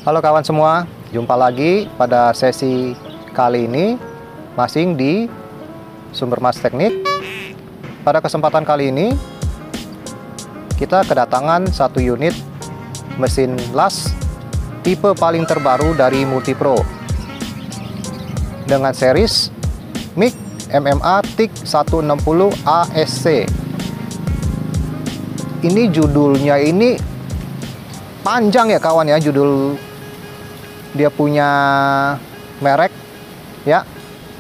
Halo kawan semua, jumpa lagi pada sesi kali ini masing di Sumber Mas Teknik. Pada kesempatan kali ini kita kedatangan satu unit mesin las tipe paling terbaru dari Multipro dengan series MIG MMA TIG 160 ASC. Ini judulnya ini panjang ya kawan ya, judul dia punya merek ya,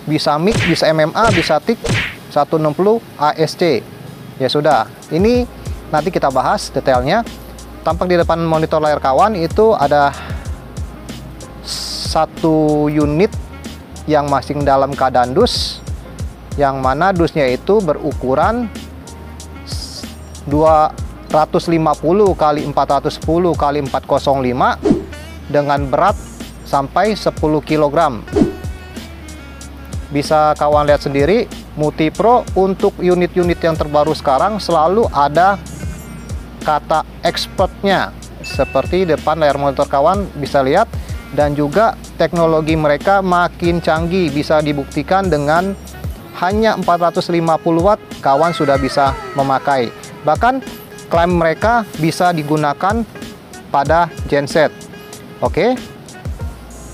bisa MIG, bisa MMA, bisa TIG 160 ASC. Ya sudah, ini nanti kita bahas detailnya. Tampak di depan monitor layar kawan itu ada satu unit yang masing dalam keadaan dus, yang mana dusnya itu berukuran 250 kali 410 kali 405 dengan berat sampai 10 kg. Bisa kawan lihat sendiri, Multipro untuk unit-unit yang terbaru sekarang selalu ada kata expertnya. Seperti depan layar monitor kawan bisa lihat, dan juga teknologi mereka makin canggih, bisa dibuktikan dengan hanya 450 watt kawan sudah bisa memakai. Bahkan klaim mereka bisa digunakan pada genset. Oke,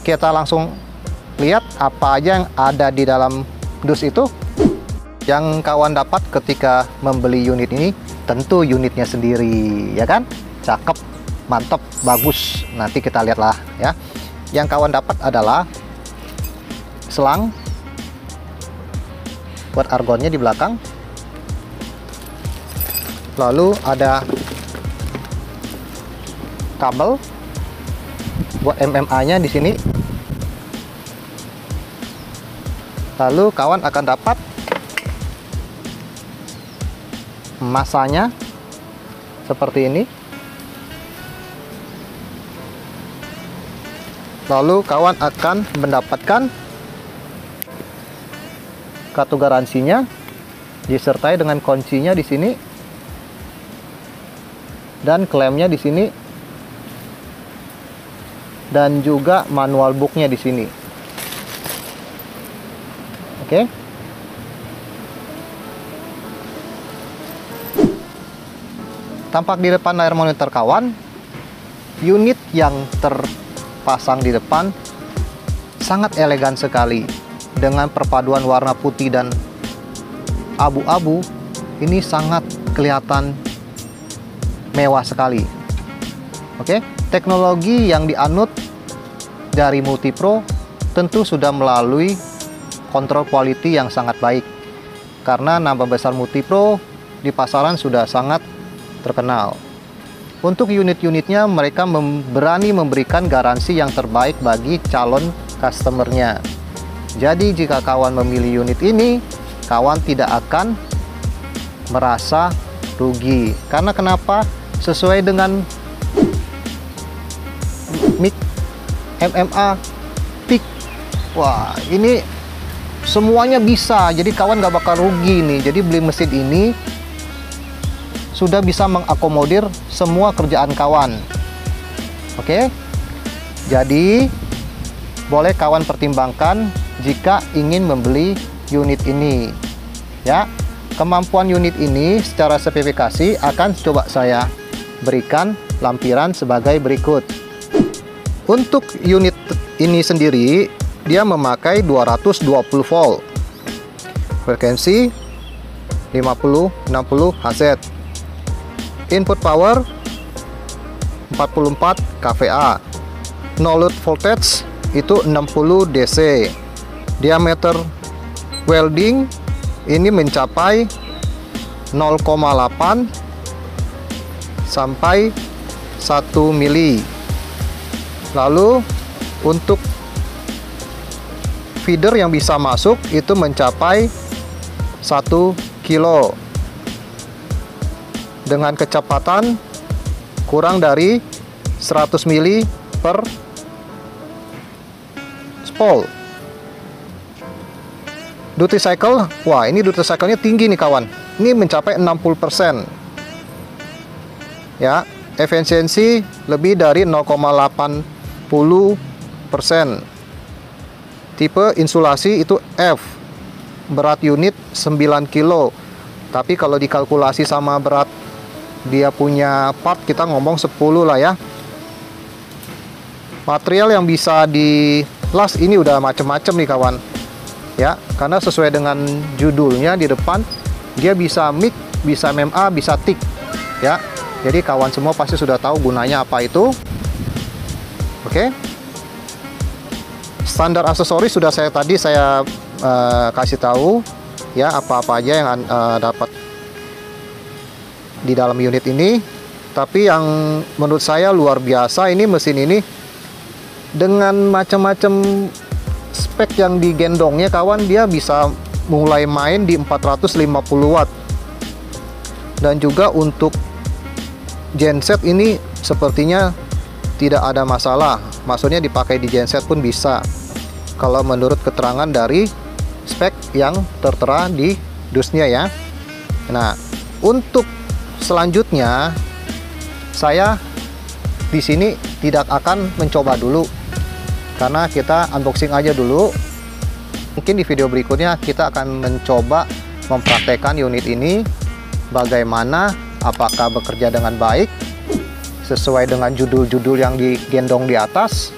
kita langsung lihat apa aja yang ada di dalam dus itu. Yang kawan dapat ketika membeli unit ini tentu unitnya sendiri, ya kan? Cakep, mantep, bagus. Nanti kita lihatlah ya. Yang kawan dapat adalah selang buat argonnya di belakang. Lalu ada kabel buat MMA-nya di sini. Lalu kawan akan dapat masanya seperti ini. Lalu kawan akan mendapatkan kartu garansinya disertai dengan kuncinya di sini dan klaimnya di sini, dan juga manual booknya di sini. Oke. Tampak di depan layar monitor kawan, unit yang terpasang di depan sangat elegan sekali dengan perpaduan warna putih dan abu-abu. Ini sangat kelihatan mewah sekali. Oke, teknologi yang dianut dari Multipro tentu sudah melalui kontrol quality yang sangat baik, karena nama besar Multipro di pasaran sudah sangat terkenal. Untuk unit-unitnya mereka berani memberikan garansi yang terbaik bagi calon customernya. Jadi jika kawan memilih unit ini, kawan tidak akan merasa rugi. Karena kenapa? Sesuai dengan MIG, MMA, TIG. Wah, ini semuanya bisa. Jadi kawan gak bakal rugi nih. Jadi beli mesin ini sudah bisa mengakomodir semua kerjaan kawan. Oke. Jadi boleh kawan pertimbangkan jika ingin membeli unit ini. Ya. Kemampuan unit ini secara spesifikasi akan coba saya berikan lampiran sebagai berikut. Untuk unit ini sendiri dia memakai 220 volt, frekuensi 50-60 Hz, input power 44 kVA, no load voltage itu 60 DC, diameter welding ini mencapai 0,8 sampai 1 mili. Lalu untuk feeder yang bisa masuk itu mencapai 1 kilo dengan kecepatan kurang dari 100 mili per spool. Duty cycle, wah ini duty cycle-nya tinggi nih kawan. Ini mencapai 60%. Ya, efisiensi lebih dari 0,8 Tipe insulasi itu F, berat unit 9 kilo. Tapi kalau dikalkulasi sama berat dia punya part, kita ngomong 10 lah ya. Material yang bisa di las ini udah macem-macem nih kawan ya, karena sesuai dengan judulnya di depan, dia bisa MIG, bisa MMA, bisa TIG ya. Jadi kawan semua pasti sudah tahu gunanya apa itu. Oke. Standar aksesoris sudah saya kasih tahu ya, apa-apa aja yang dapat di dalam unit ini. Tapi yang menurut saya luar biasa ini mesin ini, dengan macam-macam spek yang digendongnya kawan, dia bisa mulai main di 450 watt. Dan juga untuk genset ini sepertinya tidak ada masalah, maksudnya dipakai di genset pun bisa, kalau menurut keterangan dari spek yang tertera di dusnya ya. Nah, untuk selanjutnya saya di sini tidak akan mencoba dulu, karena kita unboxing aja dulu. Mungkin di video berikutnya kita akan mencoba mempraktekkan unit ini bagaimana, apakah bekerja dengan baik sesuai dengan judul-judul yang digendong di atas.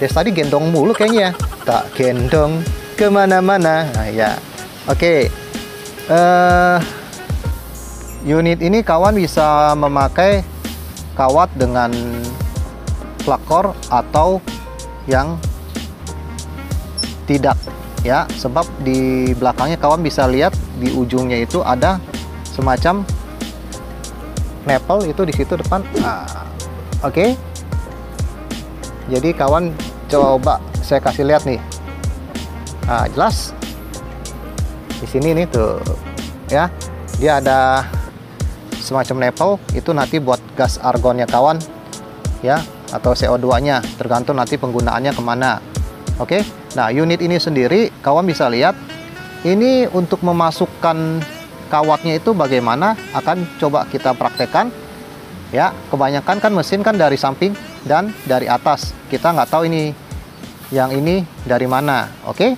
Des tadi gendong mulu kayaknya, tak gendong kemana-mana. Nah ya, oke. Unit ini kawan bisa memakai kawat dengan plakor atau yang tidak ya, sebab di belakangnya kawan bisa lihat di ujungnya itu ada semacam nipple itu di situ depan. Oke. Jadi kawan coba saya kasih lihat nih. Jelas di sini nih tuh ya, dia ada semacam nipple itu nanti buat gas argonnya kawan ya, atau CO2-nya, tergantung nanti penggunaannya kemana. Oke. Nah, unit ini sendiri kawan bisa lihat ini untuk memasukkan kawatnya itu bagaimana, akan coba kita praktekkan ya. Kebanyakan kan mesin kan dari samping dan dari atas, kita nggak tahu ini yang ini dari mana. Oke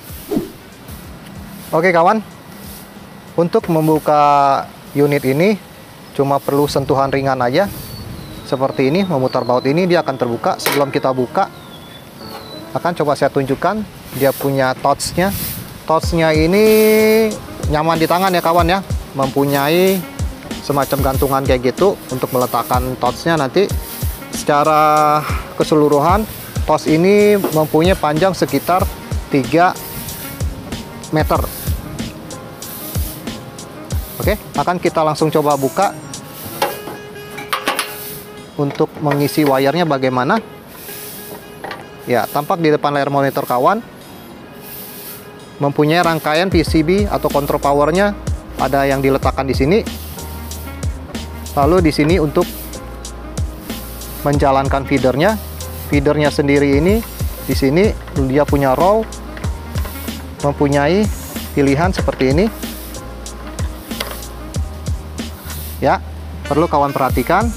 kawan, untuk membuka unit ini cuma perlu sentuhan ringan aja seperti ini, memutar baut ini dia akan terbuka. Sebelum kita buka, akan coba saya tunjukkan dia punya touch-nya. Touch-nya ini nyaman di tangan ya kawan ya, mempunyai semacam gantungan kayak gitu untuk meletakkan touch-nya nanti. Secara keseluruhan touch ini mempunyai panjang sekitar 3 meter. Oke, akan kita langsung coba buka untuk mengisi wire-nya bagaimana. Ya, tampak di depan layar monitor kawan mempunyai rangkaian PCB atau control powernya, ada yang diletakkan di sini. Lalu di sini untuk menjalankan feedernya. Feedernya sendiri ini di sini dia punya row, mempunyai pilihan seperti ini. Ya, perlu kawan perhatikan.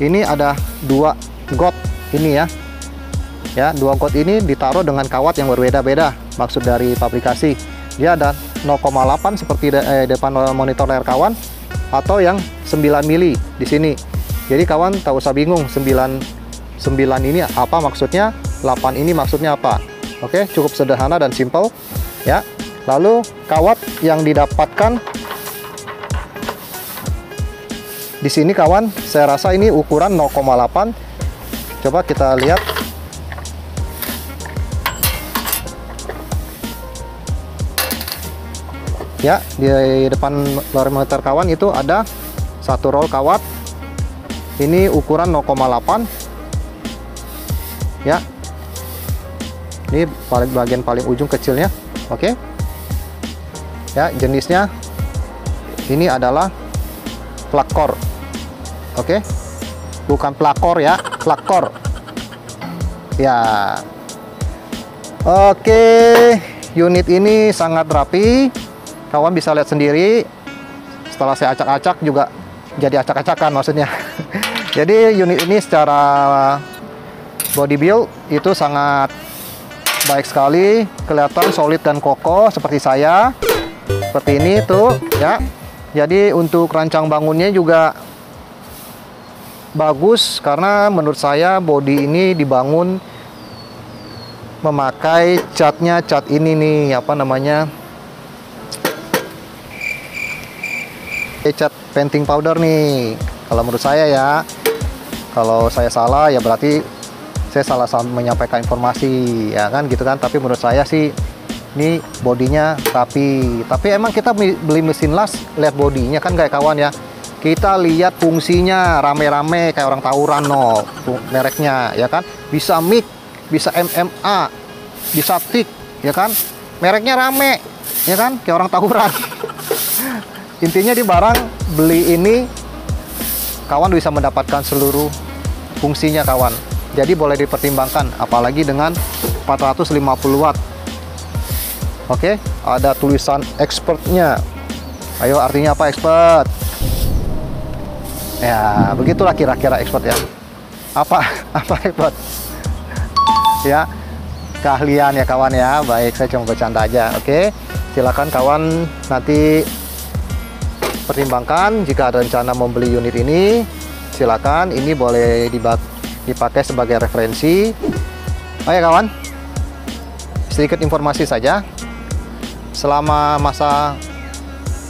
Ini ada 2 got ini ya. Ya, 2 got ini ditaruh dengan kawat yang berbeda-beda. Maksud dari pabrikasi, dia ada 0,8 seperti depan monitor layar kawan, atau yang 9 mili di sini. Jadi kawan tak usah bingung 9 ini apa maksudnya, 8 ini maksudnya apa. Oke, cukup sederhana dan simple ya. Lalu kawat yang didapatkan di sini kawan, saya rasa ini ukuran 0,8. Coba kita lihat. Ya, di depan layar monitor kawan itu ada 1 roll kawat. Ini ukuran 0,8. Ya. Ini bagian paling ujung kecilnya. Oke. Ya, jenisnya ini adalah plakor. Oke. Bukan plakor ya, plakor. Ya. Oke, unit ini sangat rapi. Kawan bisa lihat sendiri, setelah saya acak-acak juga jadi acak-acakan maksudnya. Jadi unit ini secara body build itu sangat baik sekali, kelihatan solid dan kokoh seperti saya. Seperti ini tuh ya. Jadi untuk rancang bangunnya juga bagus, karena menurut saya body ini dibangun memakai catnya, cat ini nih, apa namanya, cat painting powder nih. Kalau menurut saya ya, kalau saya salah ya berarti saya salah menyampaikan informasi ya kan gitu kan. Tapi menurut saya sih ini bodinya rapi. Tapi emang kita beli mesin las lihat bodinya kan kayak kawan ya. Kita lihat fungsinya rame-rame kayak orang tawuran no, mereknya ya kan. Bisa mic, bisa MMA, bisa tik ya kan. Mereknya rame ya kan, kayak orang tawuran. Intinya di barang beli ini kawan bisa mendapatkan seluruh fungsinya kawan. Jadi boleh dipertimbangkan, apalagi dengan 450 watt. Oke, ada tulisan expertnya. Ayo, artinya apa expert? Ya, begitulah kira-kira expert ya. Apa expert? Ya, keahlian ya kawan ya. Baik, saya cuma bercanda aja. Oke, silakan kawan nanti pertimbangkan jika ada rencana membeli unit ini. Silakan, ini boleh dipakai sebagai referensi. Oke kawan, sedikit informasi saja. Selama masa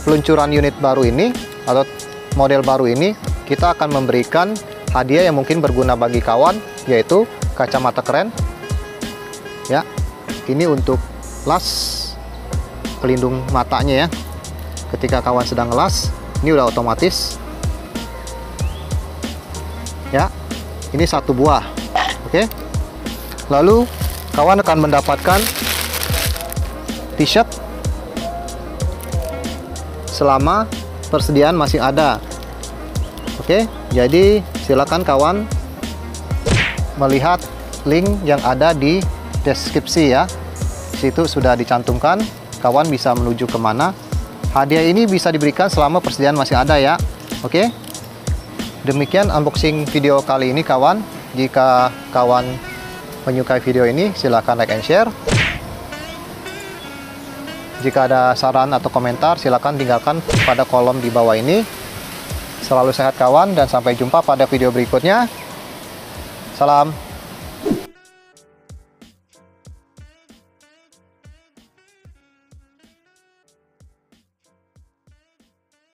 peluncuran unit baru ini atau model baru ini, kita akan memberikan hadiah yang mungkin berguna bagi kawan, yaitu kacamata keren ya. Ini untuk las pelindung matanya ya. Ketika kawan sedang ngelas, ini udah otomatis ya. Ini satu buah. Oke. Lalu kawan akan mendapatkan t-shirt selama persediaan masih ada. Oke, jadi silakan kawan melihat link yang ada di deskripsi ya. Situ sudah dicantumkan, kawan bisa menuju kemana. Hadiah ini bisa diberikan selama persediaan masih ada ya. Oke. Demikian unboxing video kali ini kawan. Jika kawan menyukai video ini, silakan like and share. Jika ada saran atau komentar, silakan tinggalkan pada kolom di bawah ini. Selalu sehat kawan, dan sampai jumpa pada video berikutnya. Salam.